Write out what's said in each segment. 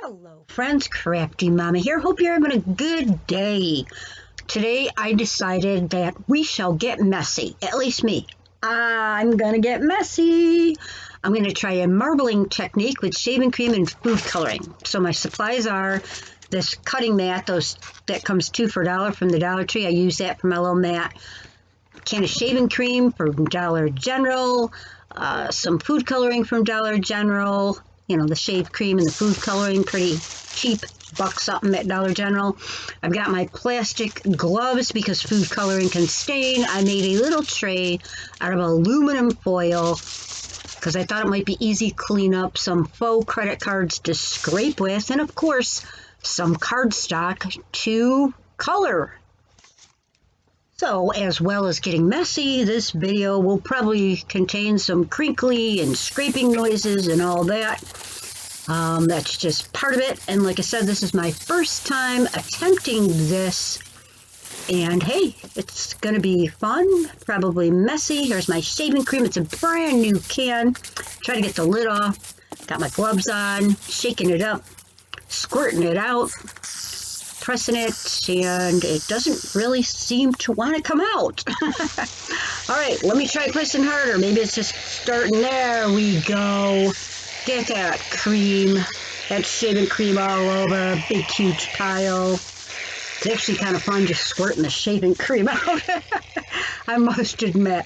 Hello friends, CraftyMama here. Hope you're having a good day. Today I decided that we shall get messy, at least me. I'm gonna get messy. I'm gonna try a marbling technique with shaving cream and food coloring. So my supplies are this cutting mat, that comes 2 for $1 from the Dollar Tree. I use that for my little mat. Can of shaving cream from Dollar General, some food coloring from Dollar General. You know, the shaved cream and the food coloring, pretty cheap, buck something at Dollar General. I've got my plastic gloves because food coloring can stain. I made a little tray out of aluminum foil because I thought it might be easy to clean up, some faux credit cards to scrape with, and of course, some cardstock to color. So, as well as getting messy, this video will probably contain some crinkly and scraping noises and all that. That's just part of it. And like I said, this is my first time attempting this. And hey, it's going to be fun, probably messy. Here's my shaving cream. It's a brand new can. Try to get the lid off. Got my gloves on, shaking it up, squirting it out, pressing it, and it doesn't really seem to want to come out. All right, let me try pressing harder. Maybe it's just starting. There we go. Get that cream, that shaving cream all over a big huge pile. It's actually kind of fun just squirting the shaving cream out, I must admit.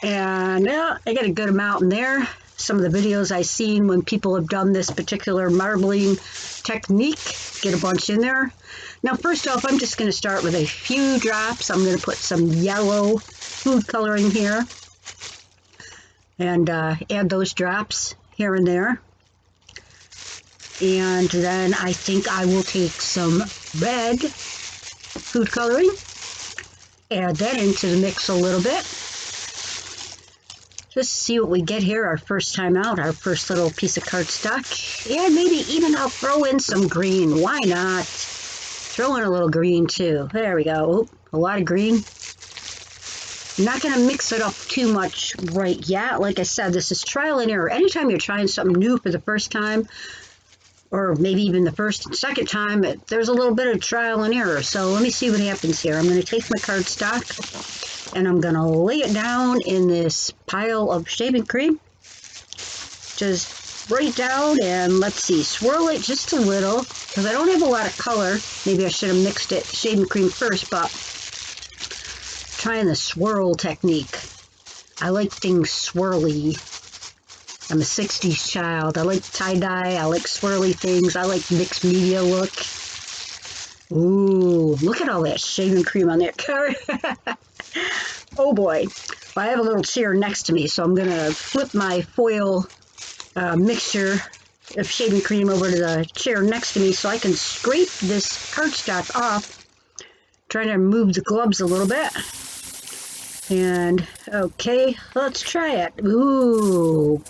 And yeah, I got a good amount in there. Some of the videos I've seen when people have done this particular marbling technique, get a bunch in there. Now, first off, I'm just going to start with a few drops. I'm going to put some yellow food coloring here and add those drops here and there. And then I think I will take some red food coloring, add that into the mix a little bit. Just see what we get here, our first time out, our first little piece of cardstock. And maybe even I'll throw in some green. Why not? Throw in a little green too. There we go. Oop, a lot of green. I'm not going to mix it up too much right yet. Like I said, this is trial and error. Anytime you're trying something new for the first time, or maybe even the first and second time, there's a little bit of trial and error. So let me see what happens here. I'm going to take my cardstock and I'm going to lay it down in this pile of shaving cream. Just right down, and let's see, swirl it just a little because I don't have a lot of color. Maybe I should have mixed it shaving cream first, but trying the swirl technique. I like things swirly. I'm a 60s child. I like tie-dye. I like swirly things. I like mixed media look. Ooh, look at all that shaving cream on there. Oh boy. Well, I have a little chair next to me, so I'm going to flip my foil mixture of shaving cream over to the chair next to me so I can scrape this cardstock off. Trying to move the gloves a little bit. And, okay, let's try it. Ooh.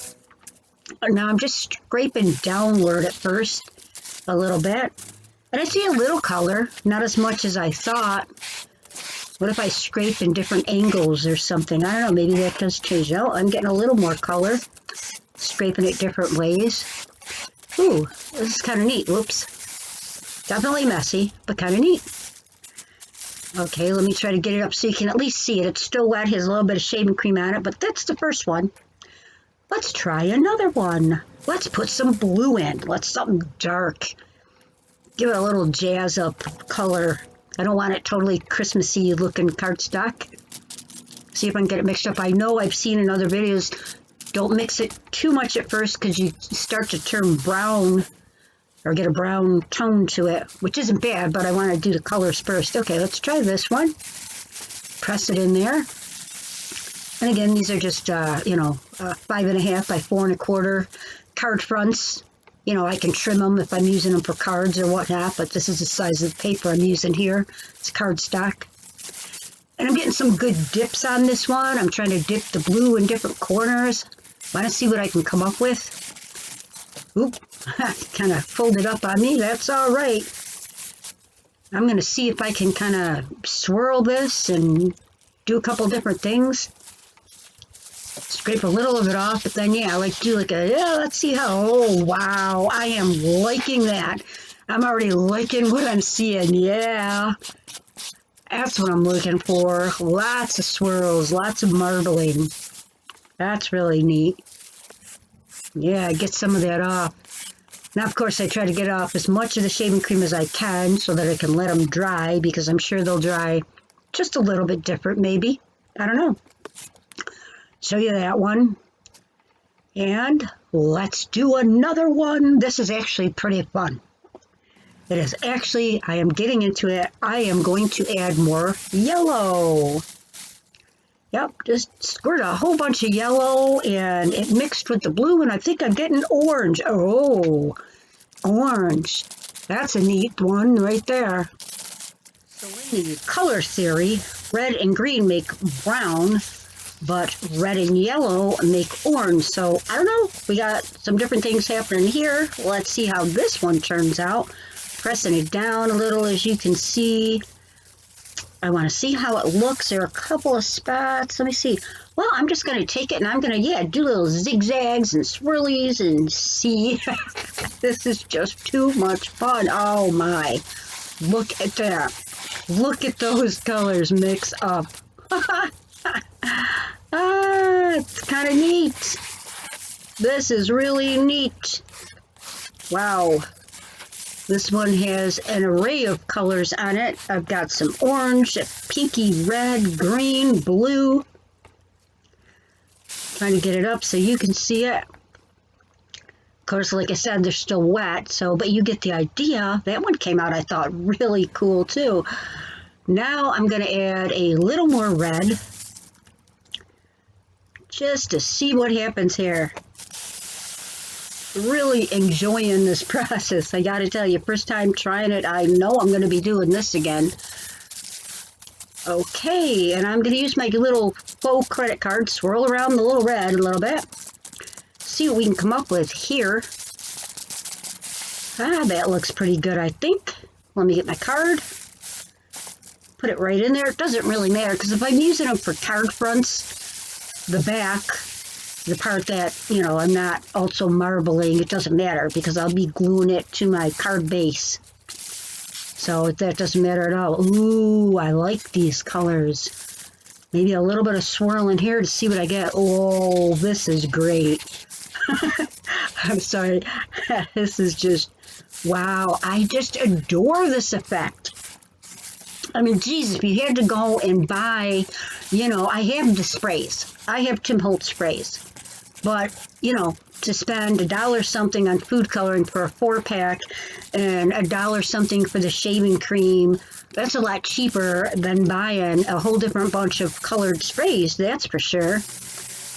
Now I'm just scraping downward at first a little bit. And I see a little color, not as much as I thought. What if I scrape in different angles or something? I don't know, maybe that does change. Oh, I'm getting a little more color. Scraping it different ways. Ooh, this is kind of neat. Whoops. Definitely messy, but kind of neat. Okay, let me try to get it up so you can at least see it. It's still wet, has a little bit of shaving cream on it, but that's the first one. Let's try another one. Let's put some blue in. Let's something dark. Give it a little jazz up color. I don't want it totally Christmassy looking cardstock. See if I can get it mixed up. I know I've seen in other videos, don't mix it too much at first because you start to turn brown or get a brown tone to it, which isn't bad, but I want to do the colors first. Okay, let's try this one. Press it in there. And again, these are just, 5.5 by 4.25 card fronts. You know, I can trim them if I'm using them for cards or whatnot, but this is the size of the paper I'm using here. It's cardstock. And I'm getting some good dips on this one. I'm trying to dip the blue in different corners. Want to see what I can come up with. Oop, kind of folded up on me. That's all right. I'm going to see if I can kind of swirl this and do a couple different things. scrape a little of it off, but then, yeah, I like to do like a, yeah, let's see how, oh, wow, I am liking that. I'm already liking what I'm seeing, yeah. That's what I'm looking for. Lots of swirls, lots of marbling. That's really neat. Yeah, get some of that off. Now, of course, I try to get off as much of the shaving cream as I can so that I can let them dry, because I'm sure they'll dry just a little bit different, maybe. I don't know. Show you that one. And let's do another one. This is actually pretty fun. It is actually, I am getting into it. I am going to add more yellow. Yep, just squirt a whole bunch of yellow, and it mixed with the blue, and I think I'm getting orange. Oh, orange. That's a neat one right there. So in the color theory, red and green make brown, but red and yellow make orange. So I don't know, we got some different things happening here. Let's see how this one turns out. Pressing it down a little, as you can see. I want to see how it looks. There are a couple of spots. Let me see. Well, I'm just going to take it and I'm going to, yeah, do little zigzags and swirlies and see. This is just too much fun. Oh my. Look at that. Look at those colors mix up. It's kind of neat. This is really neat. Wow. This one has an array of colors on it. I've got some orange, pinky red, green, blue. Trying to get it up so you can see it. Of course, like I said, they're still wet, so, but you get the idea. That one came out, I thought, really cool too. Now I'm going to add a little more red, just to see what happens here. Really enjoying this process. I gotta tell you, first time trying it, I know I'm going to be doing this again. Okay, and I'm going to use my little faux credit card, swirl around the little red a little bit. See what we can come up with here. Ah, that looks pretty good, I think. Let me get my card. Put it right in there. It doesn't really matter, because if I'm using them for card fronts, the back, the part that, you know, I'm not also marbling, it doesn't matter, because I'll be gluing it to my card base. So that doesn't matter at all. Ooh, I like these colors. Maybe a little bit of swirl in here to see what I get. Oh, this is great. I'm sorry. This is just, wow. I just adore this effect. I mean, Jesus, if you had to go and buy, you know, I have the sprays. I have Tim Holtz sprays. But, you know, to spend $1 something on food coloring for a 4-pack and $1 something for the shaving cream, that's a lot cheaper than buying a whole different bunch of colored sprays, that's for sure.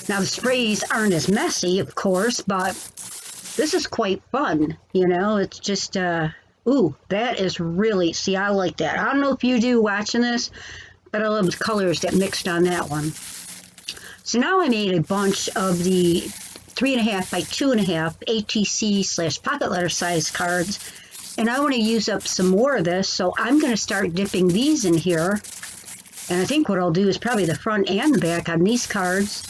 Now, the sprays aren't as messy, of course, but this is quite fun, you know. It's just, ooh, that is really, see, I like that. I don't know if you do watching this, but I love the colors that mixed on that one. So now I made a bunch of the 3.5 by 2.5 ATC/pocket letter size cards, and I want to use up some more of this, so I'm going to start dipping these in here. And I think what I'll do is probably the front and the back on these cards.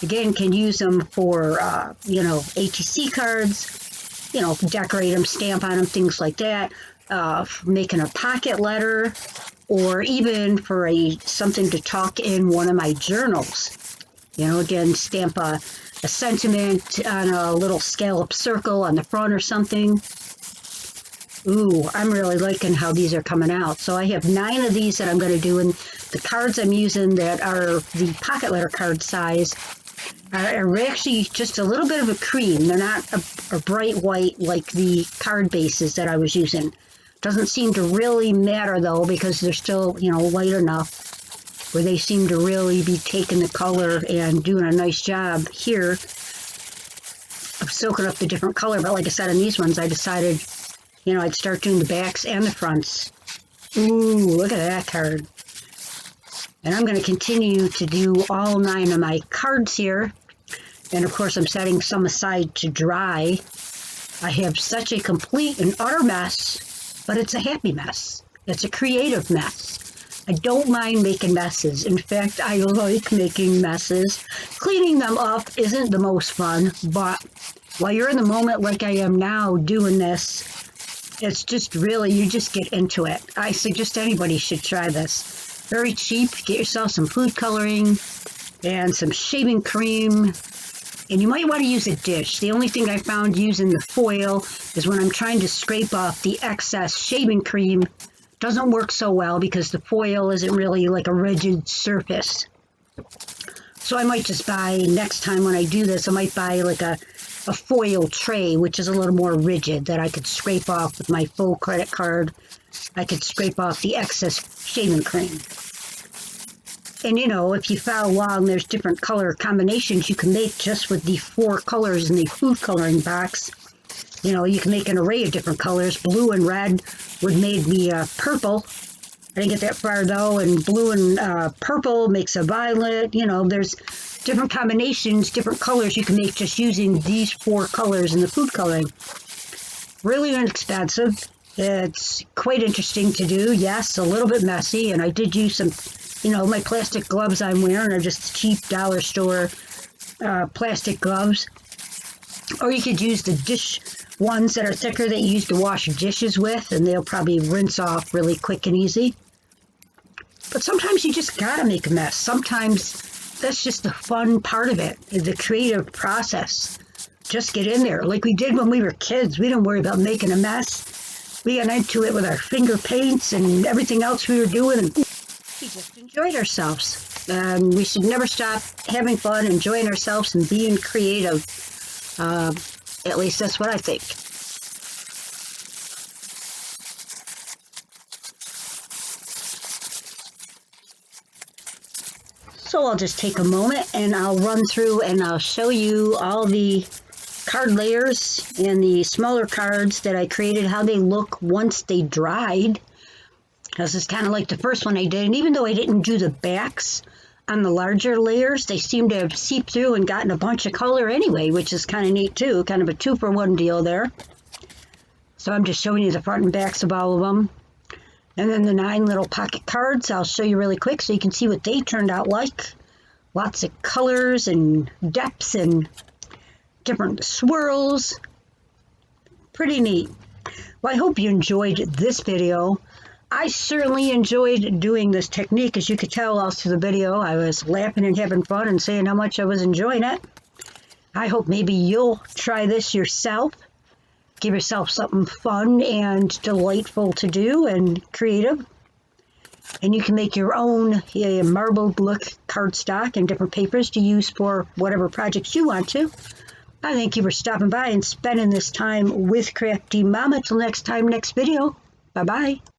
Again, can use them for, you know, ATC cards, you know, decorate them, stamp on them, things like that, making a pocket letter, or even for something to tuck in one of my journals. You know, again, stamp a sentiment on a little scallop circle on the front or something. Ooh, I'm really liking how these are coming out. So I have 9 of these that I'm going to do, and the cards I'm using that are the pocket letter card size are actually just a little bit of a cream. They're not a bright white like the card bases that I was using. Doesn't seem to really matter, though, because they're still, you know, light enough where they seem to really be taking the color and doing a nice job here of soaking up the different color. But like I said, on these ones, I decided, you know, I'd start doing the backs and the fronts. Ooh, look at that card. And I'm going to continue to do all 9 of my cards here. And, of course, I'm setting some aside to dry. I have such a complete and utter mess, but it's a happy mess. It's a creative mess. I don't mind making messes. In fact, I like making messes. Cleaning them up isn't the most fun, but while you're in the moment like I am now doing this, it's just really, you just get into it. I suggest anybody should try this. Very cheap. Get yourself some food coloring and some shaving cream. And you might want to use a dish. The only thing I found using the foil is when I'm trying to scrape off the excess shaving cream, doesn't work so well because the foil isn't really like a rigid surface. So I might just buy, next time when I do this, I might buy like a foil tray, which is a little more rigid, that I could scrape off with my full credit card. I could scrape off the excess shaving cream. And you know, if you follow along, there's different color combinations you can make just with the 4 colors in the food coloring box. You know, you can make an array of different colors. Blue and red would make me purple. I didn't get that far though. And blue and purple makes a violet. You know, there's different combinations, different colors you can make just using these 4 colors in the food coloring. Really inexpensive. It's quite interesting to do. Yes, a little bit messy. And I did use some, you know, my plastic gloves I'm wearing are just cheap dollar store plastic gloves. Or you could use the dish ones that are thicker that you use to wash dishes with, and they'll probably rinse off really quick and easy. But sometimes you just gotta make a mess. Sometimes that's just the fun part of it, the creative process. Just get in there. Like we did when we were kids. We didn't worry about making a mess. We got into it with our finger paints and everything else we were doing, and we just enjoyed ourselves. We should never stop having fun, enjoying ourselves, and being creative. At least that's what I think. So I'll just take a moment and I'll run through and I'll show you all the card layers and the smaller cards that I created, how they look once they dried. This is kind of like the first one I did, and even though I didn't do the backs on the larger layers, they seem to have seeped through and gotten a bunch of color anyway, which is kind of neat too, kind of a 2-for-1 deal there. So I'm just showing you the front and backs of all of them. And then the 9 little pocket cards, I'll show you really quick so you can see what they turned out like. Lots of colors and depths and different swirls. Pretty neat. Well, I hope you enjoyed this video. I certainly enjoyed doing this technique. As you could tell all through the video, I was laughing and having fun and saying how much I was enjoying it. I hope maybe you'll try this yourself. Give yourself something fun and delightful to do and creative. And you can make your own marbled look cardstock and different papers to use for whatever projects you want to. I thank you for stopping by and spending this time with Crafty Mama. Till next time, next video. Bye-bye.